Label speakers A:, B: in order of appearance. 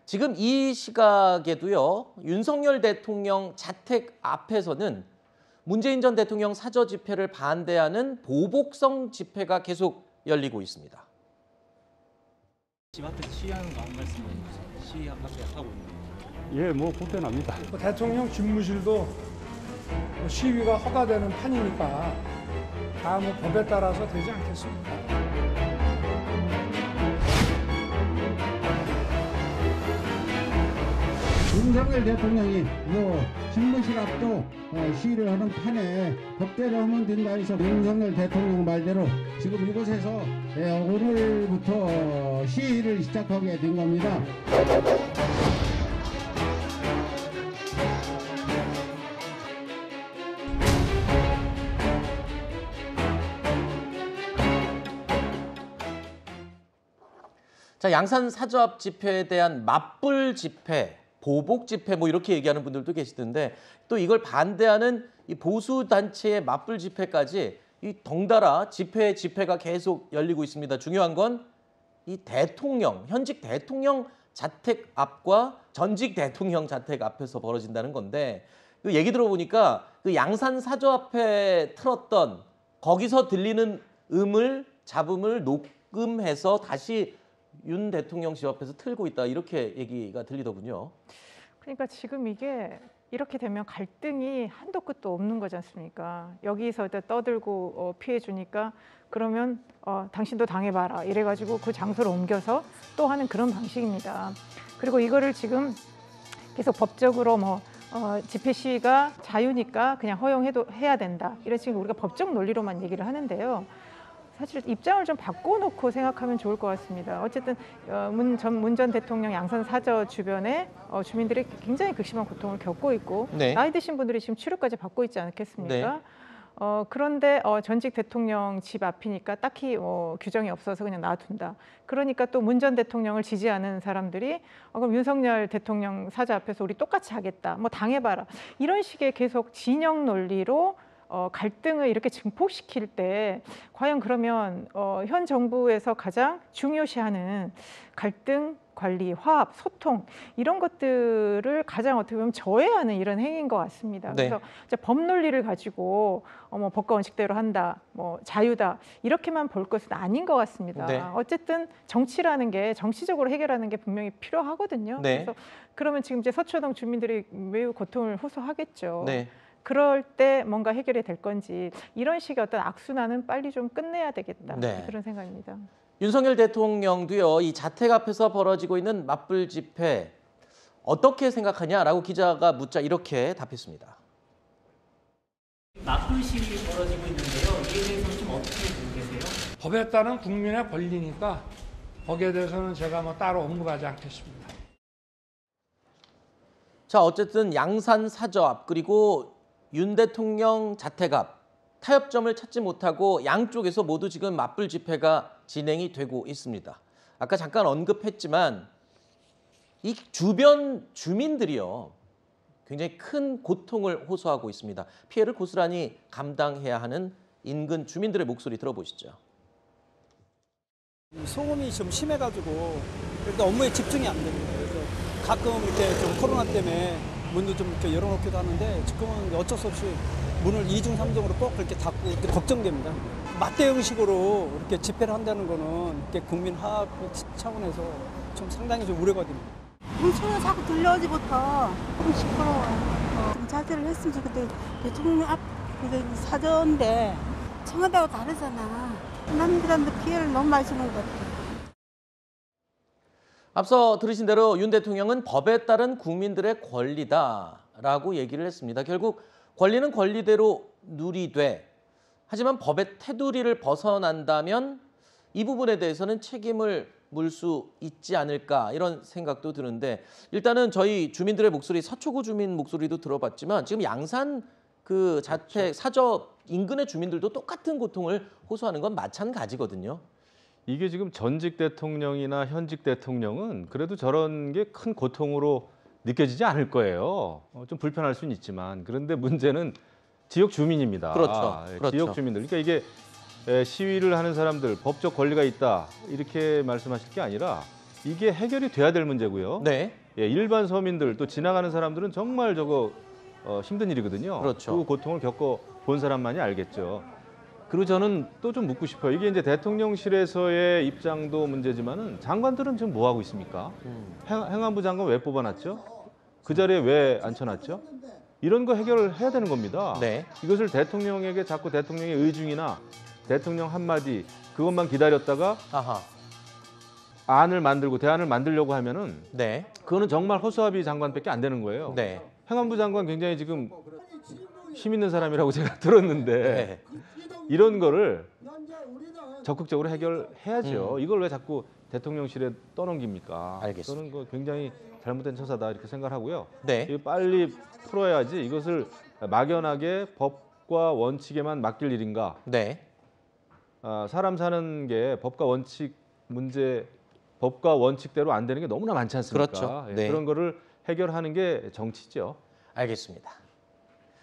A: 지금 이 시각에도요, 윤석열 대통령 자택 앞에서는 문재인 전 대통령 사저 집회를 반대하는 보복성 집회가 계속 열리고 있습니다.
B: 집 앞에서 시위하는 거 한 말씀 해주세요. 시위 하고 있는 거.
C: 예, 뭐 불편합니다.
D: 대통령 집무실도 시위가 허가되는 판이니까 다 뭐 법에 따라서 되지 않겠습니까?
E: 윤석열 대통령이 집무실 앞도 시위를 하는 판에 법대로 하면 된다 해서 윤석열 대통령 말대로 지금 이곳에서 오늘부터 시위를 시작하게 된 겁니다.
A: 자, 양산 사저 앞 집회에 대한 맞불 집회, 보복 집회 뭐 이렇게 얘기하는 분들도 계시던데 또 이걸 반대하는 이 보수 단체의 맞불 집회까지 이 덩달아 집회가 계속 열리고 있습니다. 중요한 건 이 현직 대통령 자택 앞과 전직 대통령 자택 앞에서 벌어진다는 건데 그 얘기 들어보니까 그 양산 사저 앞에 틀었던 거기서 들리는 잡음을 녹음해서 다시 윤 대통령 집 앞에서 틀고 있다 이렇게 얘기가 들리더군요.
F: 그러니까 지금 이게 이렇게 되면 갈등이 한도 끝도 없는 거지 않습니까? 여기서 떠들고 피해 주니까 그러면 당신도 당해봐라 이래가지고 그 장소를 옮겨서 또 하는 그런 방식입니다. 그리고 이거를 지금 계속 법적으로 집회 시위가 자유니까 그냥 해야 된다. 이런 식으로 우리가 법적 논리로만 얘기를 하는데요. 사실 입장을 좀 바꿔놓고 생각하면 좋을 것 같습니다. 어쨌든 문 전 대통령 양산 사저 주변에 주민들이 굉장히 극심한 고통을 겪고 있고
A: 네.
F: 나이 드신 분들이 지금 치료까지 받고 있지 않겠습니까?
A: 네.
F: 그런데 전직 대통령 집 앞이니까 딱히 규정이 없어서 그냥 놔둔다. 그러니까 또 문 전 대통령을 지지하는 사람들이 그럼 윤석열 대통령 사저 앞에서 우리 똑같이 하겠다. 당해봐라. 이런 식의 계속 진영 논리로 갈등을 이렇게 증폭시킬 때 과연 그러면 현 정부에서 가장 중요시하는 갈등 관리, 화합, 소통 이런 것들을 가장 어떻게 보면 저해하는 이런 행위인 것 같습니다.
A: 네.
F: 그래서 이제 법 논리를 가지고 법과 원칙대로 한다, 자유다 이렇게만 볼 것은 아닌 것 같습니다.
A: 네.
F: 어쨌든 정치라는 게 정치적으로 해결하는 게 분명히 필요하거든요.
A: 네.
F: 그래서 그러면 지금 이제 서초동 주민들이 매우 고통을 호소하겠죠.
A: 네.
F: 그럴 때 뭔가 해결이 될 건지 이런 식의 어떤 악순환은 빨리 좀 끝내야 되겠다.
A: 네.
F: 그런 생각입니다.
A: 윤석열 대통령도요, 이 자택 앞에서 벌어지고 있는 맞불 집회 어떻게 생각하냐라고 기자가 묻자 이렇게 답했습니다.
B: 맞불 시위 벌어지고 있는데요. 이에 대해서는 좀 어떻게 보고 계세요?
D: 법에 따른 국민의 권리니까 거기에 대해서는 제가 따로 언급하지 않겠습니다.
A: 자, 어쨌든 양산 사저 앞 그리고 윤 대통령 자택 앞 타협점을 찾지 못하고 양쪽에서 모두 지금 맞불 집회가 진행이 되고 있습니다. 아까 잠깐 언급했지만 이 주변 주민들이요 굉장히 큰 고통을 호소하고 있습니다. 피해를 고스란히 감당해야 하는 인근 주민들의 목소리 들어보시죠.
G: 소음이 좀 심해가지고 일단 업무에 집중이 안 됩니다. 그래서 가끔 이렇게 좀 코로나 때문에 문도 좀 이렇게 열어놓기도 하는데 지금은 어쩔 수 없이 문을 2중, 3중으로 꼭 그렇게 닫고 이렇게 걱정됩니다. 맞대응식으로 이렇게 집회를 한다는 거는 이렇게 국민 화합 차원에서 좀 상당히 좀 우려가 됩니다.
H: 소리가 자꾸 들려오지부터 좀 시끄러워요. 좀 자제를 했으면 좋겠는데 대통령 앞 이게 사저인데 청와대하고 다르잖아. 남들한테 피해를 너무 많이 주는 것 같아.
A: 앞서 들으신 대로 윤 대통령은 법에 따른 국민들의 권리다라고 얘기를 했습니다. 결국 권리는 권리대로 누리되 하지만 법의 테두리를 벗어난다면 이 부분에 대해서는 책임을 물 수 있지 않을까 이런 생각도 드는데 일단은 저희 주민들의 목소리 서초구 주민 목소리도 들어봤지만 지금 양산 그 자택 사저 인근의 주민들도 똑같은 고통을 호소하는 건 마찬가지거든요.
C: 이게 지금 전직 대통령이나 현직 대통령은 그래도 저런 게 큰 고통으로 느껴지지 않을 거예요. 좀 불편할 수는 있지만 그런데 문제는 지역 주민입니다.
A: 그렇죠. 그렇죠.
C: 지역 주민들. 그러니까 이게 시위를 하는 사람들 법적 권리가 있다 이렇게 말씀하실 게 아니라 이게 해결이 돼야 될 문제고요.
A: 네.
C: 예, 일반 서민들 또 지나가는 사람들은 정말 저거 힘든 일이거든요.
A: 그렇죠.
C: 그 고통을 겪어 본 사람만이 알겠죠. 그리고 저는 또 좀 묻고 싶어요. 이게 이제 대통령실에서의 입장도 문제지만은 장관들은 지금 뭐 하고 있습니까? 행안부 장관 왜 뽑아놨죠? 그 자리에 왜 앉혀놨죠? 이런 거 해결해야 되는 겁니다.
A: 네.
C: 이것을 대통령에게 자꾸 대통령의 의중이나 대통령 한마디 그것만 기다렸다가
A: 아하.
C: 안을 만들고 대안을 만들려고 하면은
A: 네.
C: 그거는 정말 허수아비 장관밖에 안 되는 거예요.
A: 네.
C: 행안부 장관 굉장히 지금 힘 있는 사람이라고 제가 들었는데
A: 네.
C: 이런 거를 적극적으로 해결해야죠. 이걸 왜 자꾸 대통령실에 떠넘깁니까?
A: 알겠습니다.
C: 저는 그 굉장히 잘못된 처사다 이렇게 생각하고요.
A: 네.
C: 이거 빨리 풀어야지 이것을 막연하게 법과 원칙에만 맡길 일인가?
A: 네.
C: 사람 사는 게 법과 원칙대로 안 되는 게 너무나 많지 않습니까?
A: 그렇죠.
C: 예,
A: 네.
C: 그런 거를 해결하는 게 정치죠.
A: 알겠습니다.